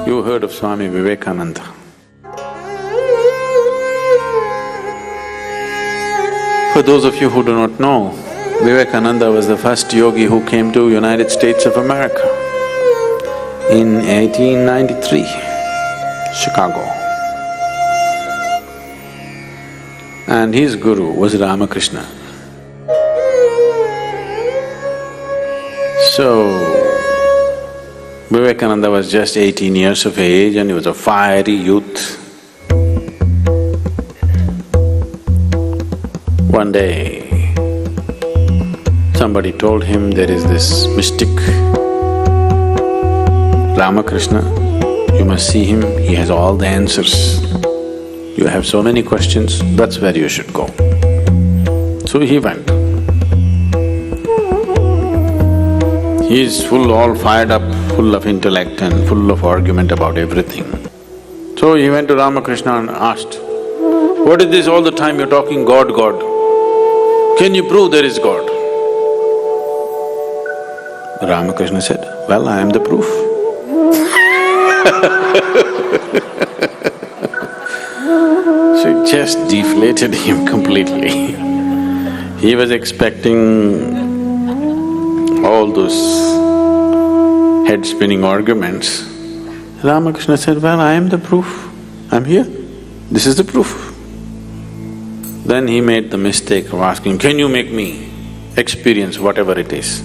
You heard of Swami Vivekananda. For those of you who do not know, Vivekananda was the first yogi who came to United States of America in 1893, Chicago. And his guru was Ramakrishna. So, Vivekananda was just 18 years of age and he was a fiery youth. One day, somebody told him there is this mystic, Ramakrishna, you must see him, he has all the answers. You have so many questions, that's where you should go. So he went. He is all fired up, full of intellect and full of argument about everything. So he went to Ramakrishna and asked, "What is this all the time you're talking God, God? Can you prove there is God?" Ramakrishna said, "Well, I am the proof." So it just deflated him completely. He was expecting all those head-spinning arguments. Ramakrishna said, "Well, I am the proof. I'm here. This is the proof." Then he made the mistake of asking, "Can you make me experience whatever it is?"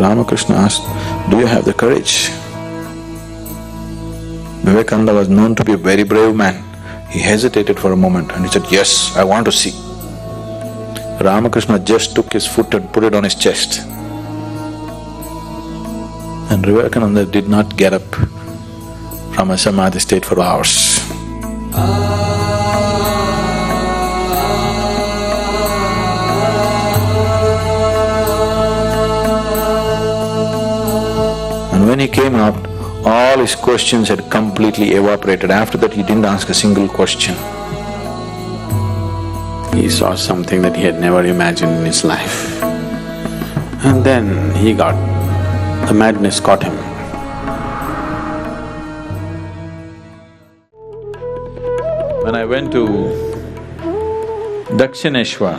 Ramakrishna asked, "Do you have the courage?" Vivekananda was known to be a very brave man. He hesitated for a moment and he said, "Yes, I want to see." Ramakrishna just took his foot and put it on his chest. And Vivekananda did not get up from a samadhi state for hours. And when he came out, all his questions had completely evaporated. After that, he didn't ask a single question. He saw something that he had never imagined in his life. And then the madness caught him. When I went to Dakshineshwar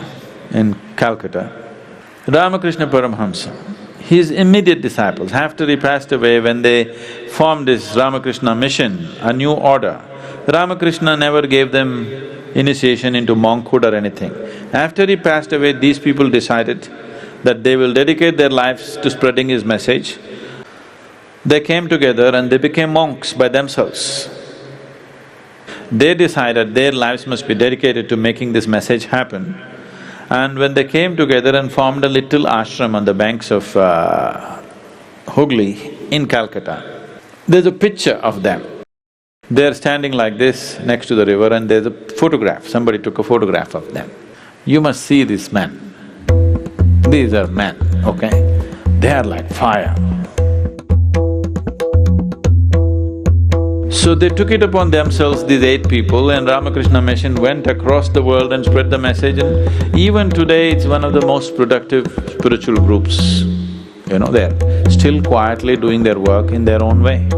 in Calcutta, Ramakrishna Paramahamsa, his immediate disciples, after he passed away, when they formed this Ramakrishna mission, a new order, Ramakrishna never gave them initiation into monkhood or anything. After he passed away, these people decided that they will dedicate their lives to spreading his message. They came together and they became monks by themselves. They decided their lives must be dedicated to making this message happen. And when they came together and formed a little ashram on the banks of Hooghly in Calcutta, there's a picture of them. They're standing like this next to the river and there's a photograph, somebody took a photograph of them. You must see these men. These are men, okay? They are like fire. So they took it upon themselves, these 8 people, and Ramakrishna Mission went across the world and spread the message, and even today it's one of the most productive spiritual groups. You know, they're still quietly doing their work in their own way.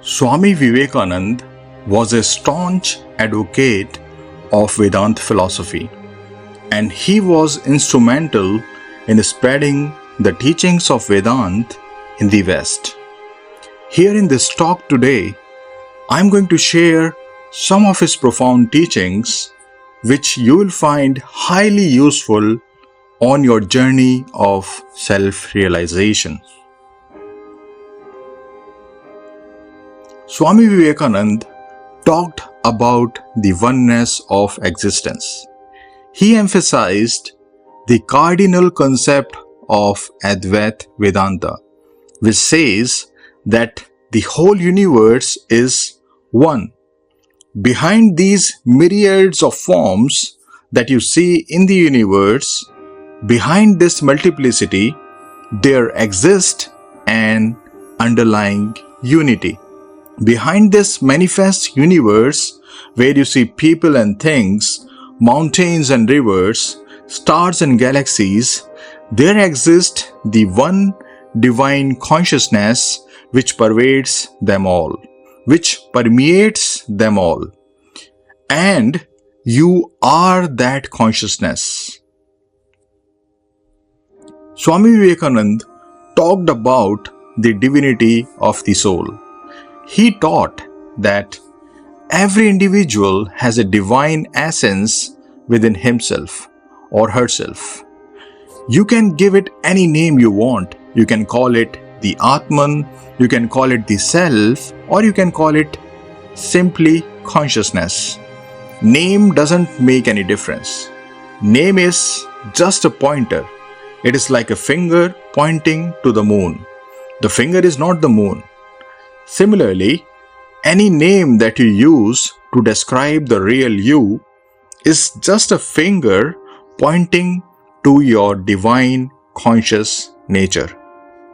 Swami Vivekananda was a staunch advocate of Vedanta philosophy, and he was instrumental in spreading the teachings of Vedanta in the West. Here in this talk today, I'm going to share some of his profound teachings which you will find highly useful on your journey of self-realization. Swami Vivekananda talked about the oneness of existence. He emphasized the cardinal concept of Advaita Vedanta, which says that the whole universe is one. Behind these myriads of forms that you see in the universe, behind this multiplicity, there exists an underlying unity. Behind this manifest universe, where you see people and things, mountains and rivers, stars and galaxies, there exists the one divine consciousness which pervades them all, which permeates them all. And you are that consciousness. Swami Vivekananda talked about the divinity of the soul. He taught that every individual has a divine essence within himself or herself. You can give it any name you want. You can call it the Atman, you can call it the self, or you can call it simply consciousness. Name doesn't make any difference. Name is just a pointer. It is like a finger pointing to the moon. The finger is not the moon. Similarly, any name that you use to describe the real you is just a finger pointing to your divine conscious nature.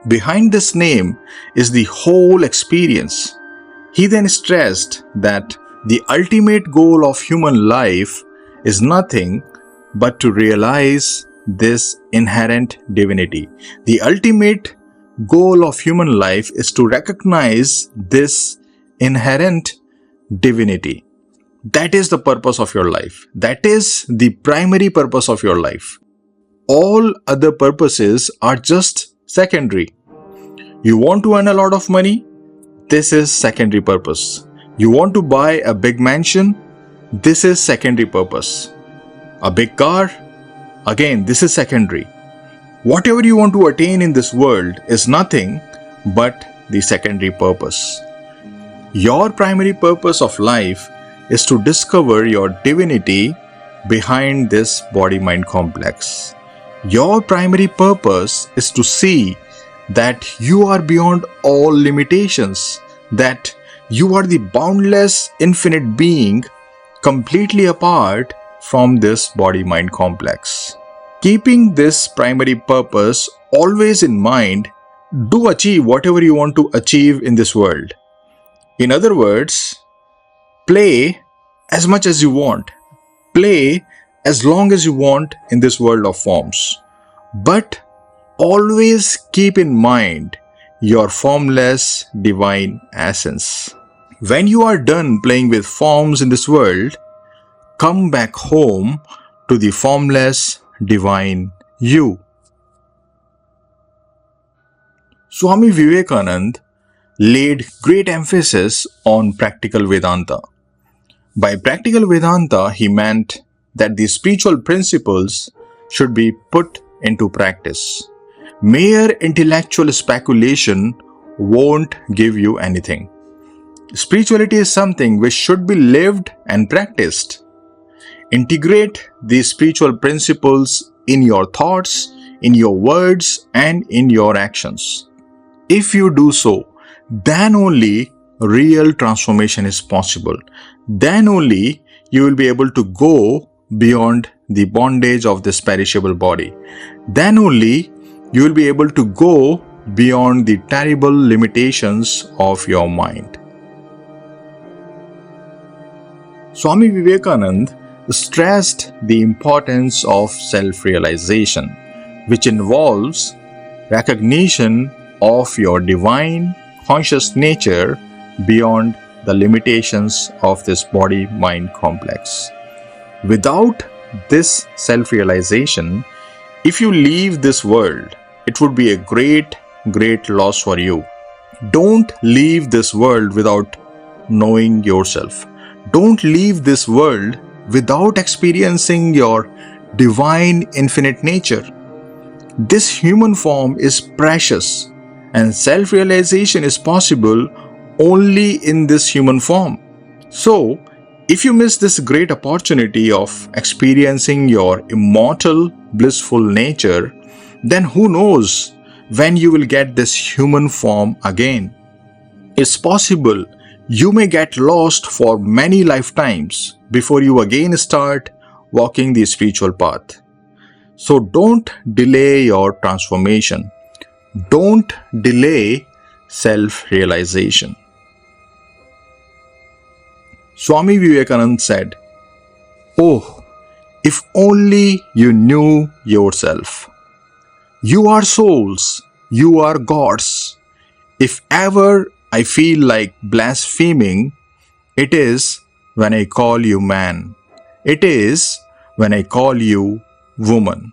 Behind this name is the whole experience. He then stressed that the ultimate goal of human life is nothing but to realize this inherent divinity. The ultimate goal of human life is to recognize this inherent divinity. That is the purpose of your life. That is the primary purpose of your life. All other purposes are just secondary. You want to earn a lot of money? This is secondary purpose. You want to buy a big mansion? This is secondary purpose. A big car? Again, this is secondary. Whatever you want to attain in this world is nothing but the secondary purpose. Your primary purpose of life is to discover your divinity behind this body-mind complex. Your primary purpose is to see that you are beyond all limitations, that you are the boundless infinite being completely apart from this body-mind complex. Keeping this primary purpose always in mind, do achieve whatever you want to achieve in this world. In other words, play as much as you want. Play as long as you want in this world of forms. But always keep in mind your formless divine essence. When you are done playing with forms in this world, come back home to the formless divine you. Swami Vivekananda laid great emphasis on practical Vedanta. By practical Vedanta, he meant that the spiritual principles should be put into practice. Mere intellectual speculation won't give you anything. Spirituality is something which should be lived and practiced. Integrate these spiritual principles in your thoughts, in your words, and in your actions. If you do so, then only real transformation is possible. Then only you will be able to go beyond the bondage of this perishable body. Then only you will be able to go beyond the terrible limitations of your mind. Swami Vivekananda stressed the importance of self-realization, which involves recognition of your divine conscious nature beyond the limitations of this body-mind complex. Without this self-realization, if you leave this world, it would be a great loss for you. Don't leave this world without knowing yourself. Don't leave this world without experiencing your divine infinite nature. This human form is precious, and self-realization is possible only in this human form. So, if you miss this great opportunity of experiencing your immortal, blissful nature, then who knows when you will get this human form again. It's possible you may get lost for many lifetimes before you again start walking the spiritual path. So don't delay your transformation. Don't delay self-realization. Swami Vivekananda said, "Oh, if only you knew yourself. You are souls, you are gods. If ever I feel like blaspheming, it is when I call you man. It is when I call you woman.